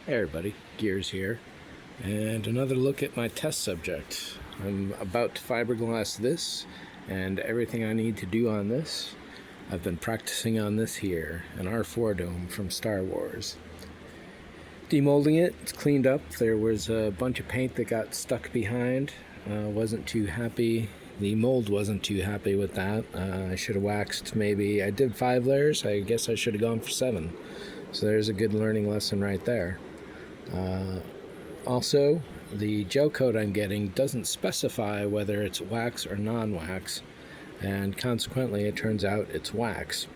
Hey everybody, Gears here, and another look at my test subject. I'm about to fiberglass this, and everything I need to do on this, I've been practicing on this here, an R4 dome from Star Wars. Demolding it, it's cleaned up. There was a bunch of paint that got stuck behind. Wasn't too happy. The mold wasn't too happy with that. I should have waxed maybe, I did 5 layers, I guess I should have gone for 7. So there's a good learning lesson right there. Also, the gel coat I'm getting doesn't specify whether it's wax or non-wax, and consequently it turns out it's wax.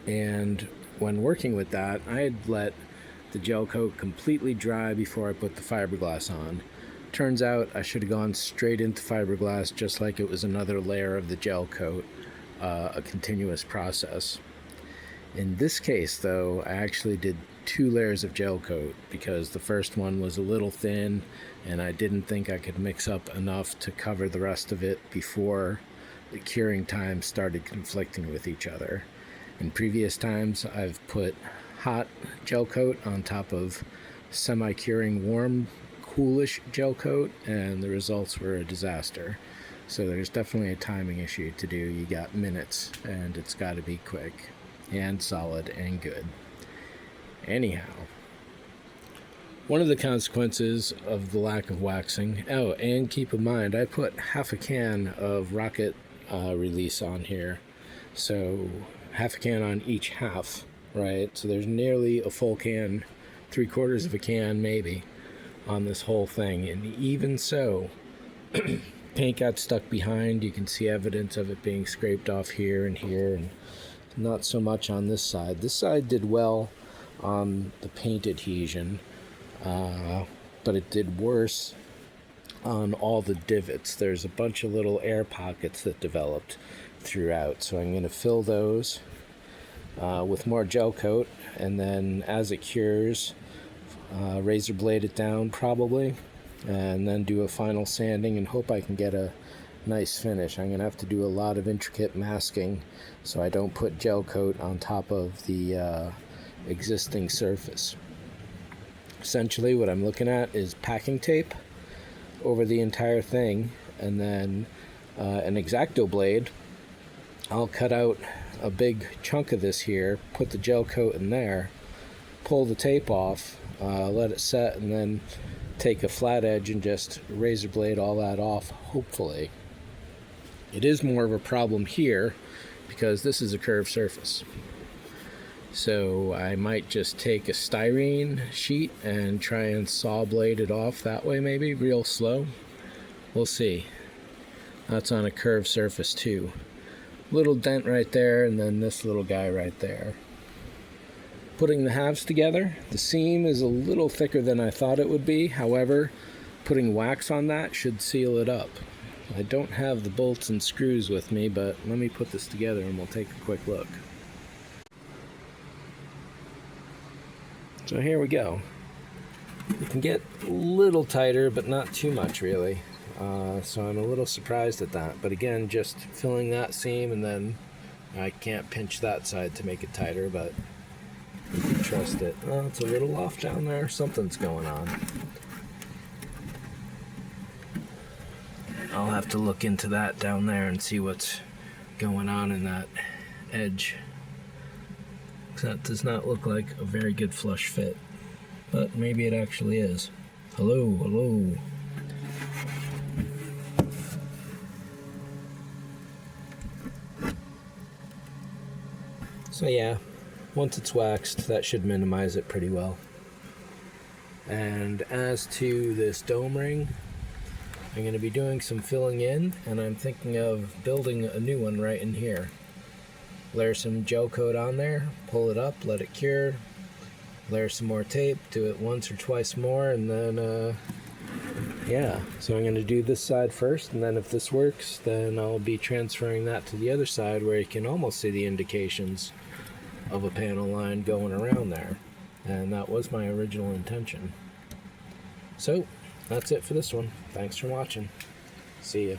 And when working with that, I had let the gel coat completely dry before I put the fiberglass on. Turns out I should have gone straight into fiberglass just like it was another layer of the gel coat, a continuous process. In this case, though, I actually did 2 layers of gel coat because the first one was a little thin and I didn't think I could mix up enough to cover the rest of it before the curing times started conflicting with each other. In previous times, I've put hot gel coat on top of semi-curing warm, coolish gel coat, and the results were a disaster. So there's definitely a timing issue to do. You got minutes and it's got to be quick and solid and good. Anyhow, one of the consequences of the lack of waxing, oh, and keep in mind, I put half a can of rocket release on here, so half a can on each half, right? So there's nearly a full can, 3/4 of a can maybe, on this whole thing, and even so, paint got stuck behind. You can see evidence of it being scraped off here, and not so much on this side. This side did well on the paint adhesion, but it did worse on all the divots. There's a bunch of little air pockets that developed throughout, so I'm going to fill those with more gel coat, and then as it cures, razor blade it down probably, and then do a final sanding and hope I can get a nice finish. I'm going to have to do a lot of intricate masking so I don't put gel coat on top of the existing surface. Essentially what I'm looking at is packing tape over the entire thing, and then an X-Acto blade. I'll cut out a big chunk of this here, put the gel coat in there, pull the tape off, let it set, and then take a flat edge and just razor blade all that off, hopefully. It is more of a problem here because this is a curved surface. So I might just take a styrene sheet and try and saw blade it off that way, maybe real slow. We'll see. That's on a curved surface too. Little dent right there, and then this little guy right there. Putting the halves together, the seam is a little thicker than I thought it would be. However, putting wax on that should seal it up. I don't have the bolts and screws with me, but let me put this together and we'll take a quick look. So here we go. It can get a little tighter, but not too much really. So I'm a little surprised at that. But again, just filling that seam, and then I can't pinch that side to make it tighter, but you can trust it. Oh, it's a little off down there. Something's going on. I'll have to look into that down there and see what's going on in that edge. That does not look like a very good flush fit, but maybe it actually is. Hello, hello. So yeah, once it's waxed, that should minimize it pretty well. And as to this dome ring, I'm going to be doing some filling in, and I'm thinking of building a new one right in here. Layer some gel coat on there, pull it up, let it cure, layer some more tape, do it once or twice more, and then yeah. So I'm going to do this side first, and then if this works, then I'll be transferring that to the other side where you can almost see the indications of a panel line going around there. And that was my original intention. So that's it for this one. Thanks for watching. See ya.